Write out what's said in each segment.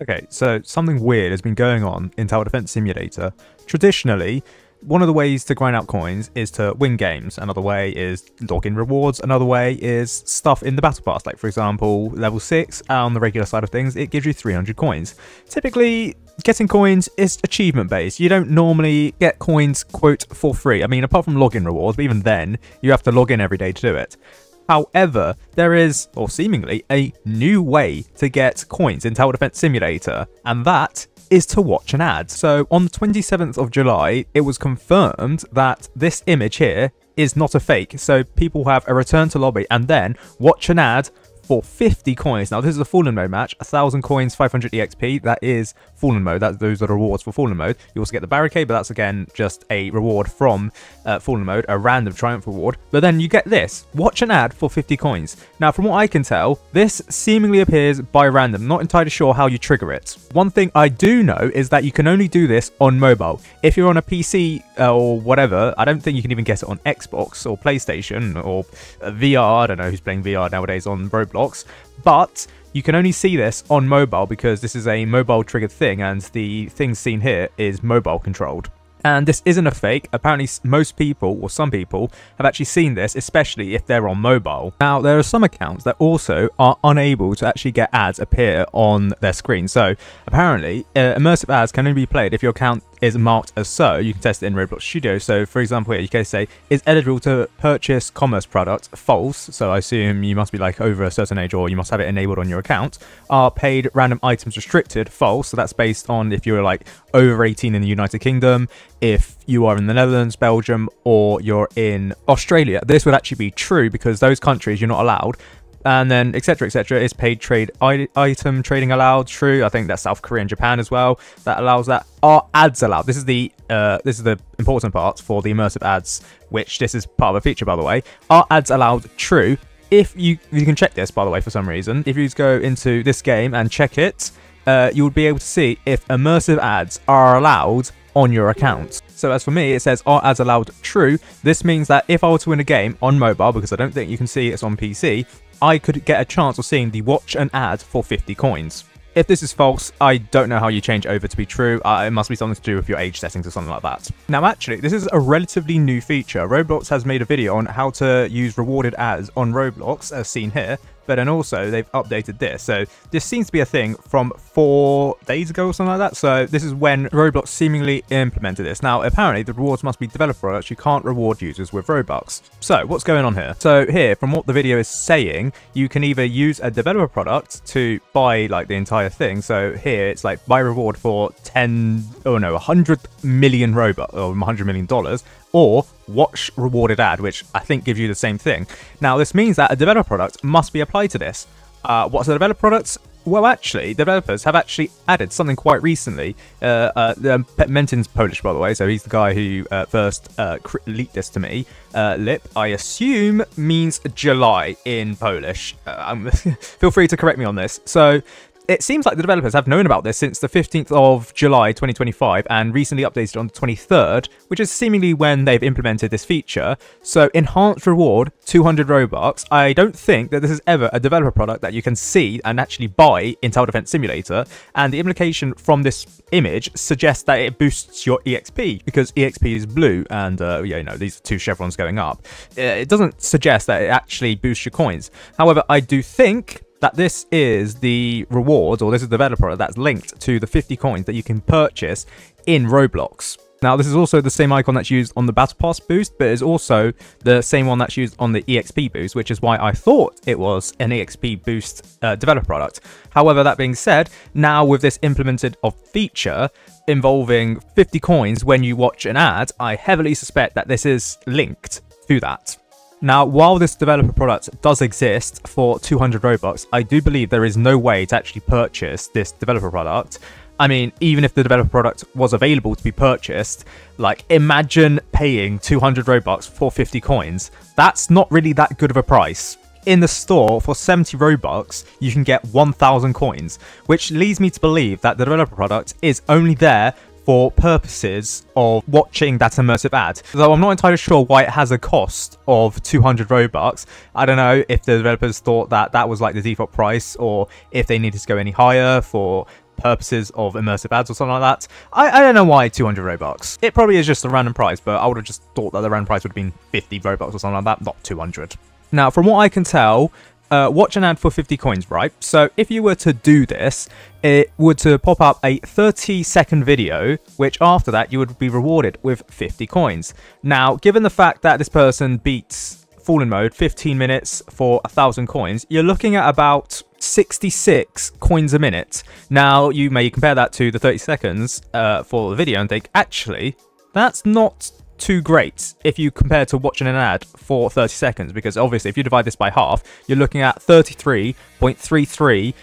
Okay, so something weird has been going on in Tower Defense Simulator. Traditionally, one of the ways to grind out coins is to win games. Another way is log in rewards. Another way is stuff in the battle pass. Like, for example, level 6 on the regular side of things, it gives you 300 coins. Typically, getting coins is achievement based. You don't normally get coins, quote, for free. I mean, apart from login rewards, but even then, you have to log in every day to do it. However, there is, or seemingly, a new way to get coins in Tower Defense Simulator, and that is to watch an ad. So on the 27th of July, it was confirmed that this image here is not a fake. So people have a return to lobby and then watch an ad for 50 coins. Now, this is a Fallen mode match. 1,000 coins, 500 EXP. That is Fallen mode. Those are the rewards for Fallen mode. You also get the barricade, but that's, again, just a reward from Fallen mode, a random Triumph reward. But then you get this. Watch an ad for 50 coins. Now, from what I can tell, this seemingly appears by random. Not entirely sure how you trigger it. One thing I do know is that you can only do this on mobile. If you're on a PC or whatever, I don't think you can even get it on Xbox or PlayStation or VR. I don't know who's playing VR nowadays on Roblox. But you can only see this on mobile because this is a mobile triggered thing, and the thing seen here is mobile controlled. And this isn't a fake. Apparently most people, or some people, have actually seen this, especially if they're on mobile. Now, there are some accounts that also are unable to actually get ads appear on their screen. So apparently immersive ads can only be played if your account is marked as so. You can test it in Roblox Studio. So for example here, you can say, is eligible to purchase commerce product, false. So I assume you must be like over a certain age, or you must have it enabled on your account. Are paid random items restricted, false. So that's based on if you're like over 18 in the United Kingdom, if you are in the Netherlands, Belgium, or you're in Australia. This would actually be true because those countries you're not allowed. And then etc, etc, is paid trade item trading allowed, true. I think that's South Korea and Japan as well that allows that. Are ads allowed? This is the important part for the immersive ads, which this is part of a feature, by the way. Are ads allowed? True. If you can check this, by the way, for some reason, if you just go into this game and check it, you would be able to see if immersive ads are allowed on your account. So as for me, it says, are ads allowed? True. This means that if I were to win a game on mobile, because I don't think you can see it's on PC, I could get a chance of seeing the watch an ad for 50 coins. If this is false, I don't know how you change over to be true. It must be something to do with your age settings or something like that. Now, actually, this is a relatively new feature. Roblox has made a video on how to use rewarded ads on Roblox, as seen here. But then also, they've updated this. So this seems to be a thing from 4 days ago or something like that. So this is when Roblox seemingly implemented this. Now, apparently, the rewards must be developer products. You can't reward users with Robux. So what's going on here? So here, from what the video is saying, you can either use a developer product to buy like the entire thing. So here, it's like buy reward for 100 million Robux, or $100 million. Or watch rewarded ad, which I think gives you the same thing. Now, this means that a developer product must be applied to this. What's a developer product? Well, actually, developers have actually added something quite recently. Mentin's Polish, by the way, so he's the guy who first leaked this to me. Lip, I assume, means July in Polish. Feel free to correct me on this. So it seems like the developers have known about this since the 15th of July 2025 and recently updated on the 23rd, which is seemingly when they've implemented this feature. So enhanced reward, 200 Robux. I don't think that this is ever a developer product that you can see and actually buy in Tower Defense Simulator. And the implication from this image suggests that it boosts your EXP because EXP is blue and, yeah, you know, these are two chevrons going up. It doesn't suggest that it actually boosts your coins. However, I do think that this is the reward, or this is the developer that's linked to the 50 coins that you can purchase in Roblox. Now, this is also the same icon that's used on the Battle Pass boost, but it's also the same one that's used on the EXP boost, which is why I thought it was an EXP boost developer product. However, that being said, now with this implemented feature involving 50 coins when you watch an ad, I heavily suspect that this is linked to that. Now, while this developer product does exist for 200 Robux, I do believe there is no way to actually purchase this developer product. I mean, even if the developer product was available to be purchased, like, imagine paying 200 Robux for 50 coins. That's not really that good of a price. In the store, for 70 Robux, you can get 1,000 coins, which leads me to believe that the developer product is only there for purposes of watching that immersive ad. Though I'm not entirely sure why it has a cost of 200 Robux. I don't know if the developers thought that that was like the default price, or if they needed to go any higher for purposes of immersive ads or something like that. I don't know why 200 Robux. It probably is just a random price, but I would have just thought that the random price would have been 50 Robux or something like that, not 200. Now, from what I can tell, watch an ad for 50 coins, right? So if you were to do this, it would to pop up a 30-second video, which after that you would be rewarded with 50 coins. Now, given the fact that this person beats Fallen Mode 15 minutes for 1,000 coins, you're looking at about 66 coins a minute. Now, you may compare that to the 30 seconds for the video and think, actually, that's not too great if you compare to watching an ad for 30 seconds, because obviously if you divide this by half, you're looking at 33.33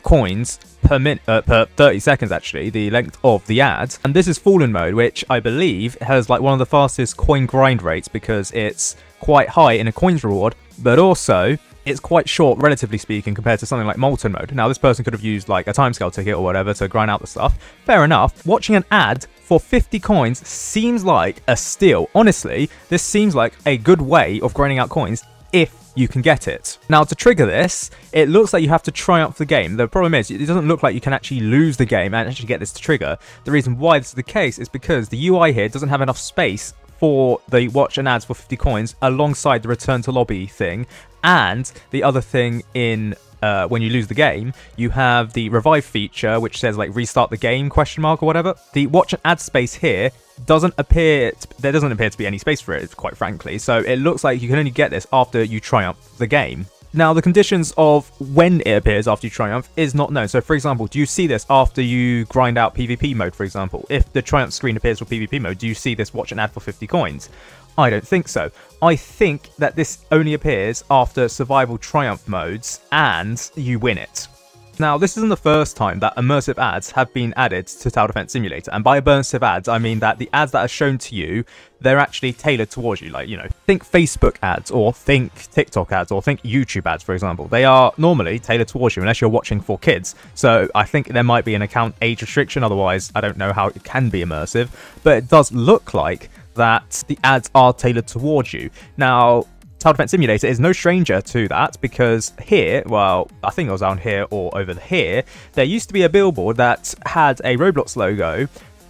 coins per minute, per 30 seconds actually, the length of the ad. And this is Fallen Mode, which I believe has like one of the fastest coin grind rates because it's quite high in a coins reward, but also it's quite short, relatively speaking, compared to something like Molten Mode. Now, this person could have used like a timescale ticket or whatever to grind out the stuff. Fair enough. Watching an ad for 50 coins seems like a steal. Honestly, this seems like a good way of grinding out coins if you can get it. Now, to trigger this, it looks like you have to triumph the game. The problem is, it doesn't look like you can actually lose the game and actually get this to trigger. The reason why this is the case is because the UI here doesn't have enough space for the watch and ads for 50 coins alongside the return to lobby thing. And the other thing in when you lose the game, you have the revive feature, which says like restart the game question mark or whatever. The watch and ad space here doesn't appear there doesn't appear to be any space for it, quite frankly. So it looks like you can only get this after you triumph the game. Now, the conditions of when it appears after you triumph is not known. So, for example, do you see this after you grind out PvP mode, for example? If the triumph screen appears for PvP mode, do you see this watch an ad for 50 coins? I don't think so. I think that this only appears after survival triumph modes and you win it. Now, this isn't the first time that immersive ads have been added to Tower Defense Simulator. And by immersive ads, I mean that the ads that are shown to you, they're actually tailored towards you. Like, you know, think Facebook ads or think TikTok ads or think YouTube ads, for example. They are normally tailored towards you unless you're watching for kids. So I think there might be an account age restriction. Otherwise, I don't know how it can be immersive. But it does look like that the ads are tailored towards you. Now, Tower Defense Simulator is no stranger to that, because here, well, I think it was down here or over here, there used to be a billboard that had a Roblox logo,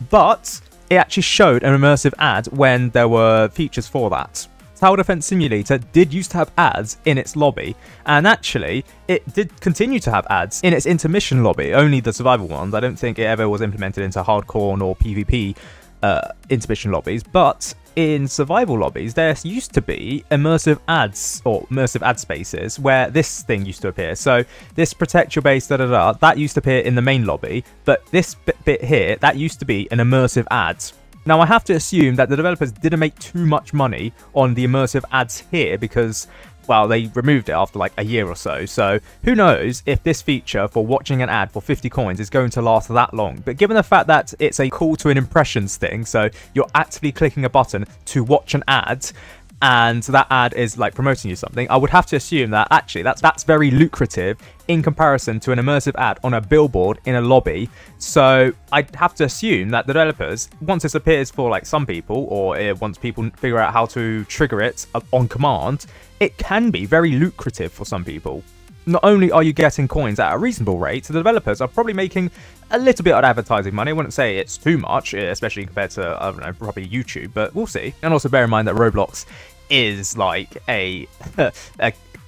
but it actually showed an immersive ad when there were features for that. Tower Defense Simulator did used to have ads in its lobby, and actually, it did continue to have ads in its intermission lobby, only the survival ones. I don't think it ever was implemented into hardcore nor PvP intermission lobbies, but in survival lobbies, there used to be immersive ads or immersive ad spaces where this thing used to appear. So this protect your base, that used to appear in the main lobby, but this bit here, that used to be an immersive ad. Now, I have to assume that the developers didn't make too much money on the immersive ads here because, well, they removed it after like a year or so. So who knows if this feature for watching an ad for 50 coins is going to last that long. But given the fact that it's a call to an impressions thing, so you're actively clicking a button to watch an ad, and that ad is like promoting you something, I would have to assume that actually that's very lucrative in comparison to an immersive ad on a billboard in a lobby. So I'd have to assume that the developers, once this appears for like some people, or once people figure out how to trigger it on command, it can be very lucrative for some people. Not only are you getting coins at a reasonable rate, the developers are probably making a little bit of advertising money. I wouldn't say it's too much, especially compared to, I don't know, probably YouTube, but we'll see. And also bear in mind that Roblox is like a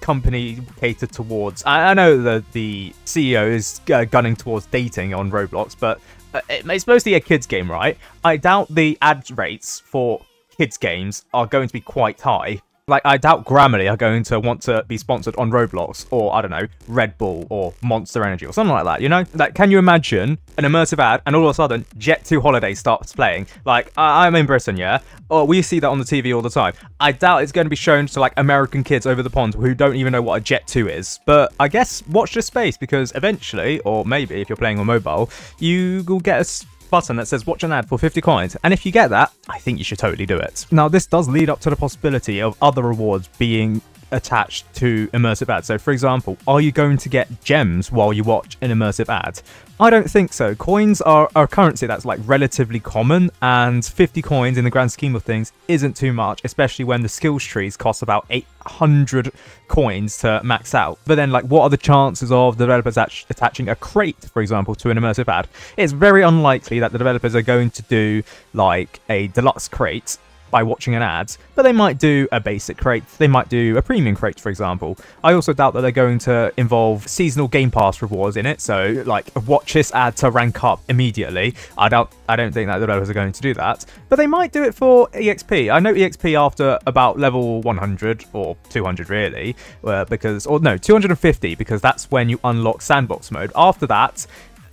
company catered towards, I know that the CEO is gunning towards dating on Roblox, but it's mostly a kids game, right? I doubt the ad rates for kids games are going to be quite high. Like, I doubt Grammarly are going to want to be sponsored on Roblox, or, I don't know, Red Bull, or Monster Energy, or something like that, you know? Like, can you imagine an immersive ad, and all of a sudden, Jet2 Holiday starts playing? Like, I'm in Britain, yeah? Or we see that on the TV all the time. I doubt it's going to be shown to, like, American kids over the pond who don't even know what a Jet2 is. But I guess watch this space, because eventually, or maybe if you're playing on mobile, you will get a button that says watch an ad for 50 coins, and if you get that, I think you should totally do it. Now, this does lead up to the possibility of other rewards being attached to immersive ads. So for example, are you going to get gems while you watch an immersive ad? I don't think so. Coins are a currency that's like relatively common, and 50 coins in the grand scheme of things isn't too much, especially when the skills trees cost about 800 coins to max out. But then, like, what are the chances of the developers attaching a crate, for example, to an immersive ad? It's very unlikely that the developers are going to do like a deluxe crate by watching an ad, but they might do a basic crate, they might do a premium crate, for example. I also doubt that they're going to involve seasonal Game Pass rewards in it, so like watch this ad to rank up immediately. I don't think that the developers are going to do that, but they might do it for EXP. I know EXP after about level 100 or 200 really, or no, 250, because that's when you unlock sandbox mode. After that,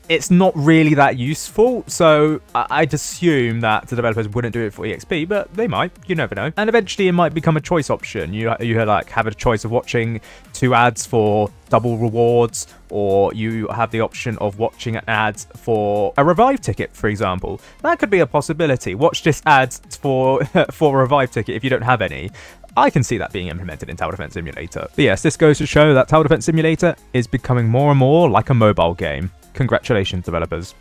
it's not really that useful, so I'd assume that the developers wouldn't do it for EXP, but they might, you never know. And eventually it might become a choice option. You like have a choice of watching 2 ads for double rewards, or you have the option of watching an ad for a revive ticket, for example. That could be a possibility. Watch this ad for a revive ticket if you don't have any. I can see that being implemented in Tower Defense Simulator. But yes, this goes to show that Tower Defense Simulator is becoming more and more like a mobile game. Congratulations, developers.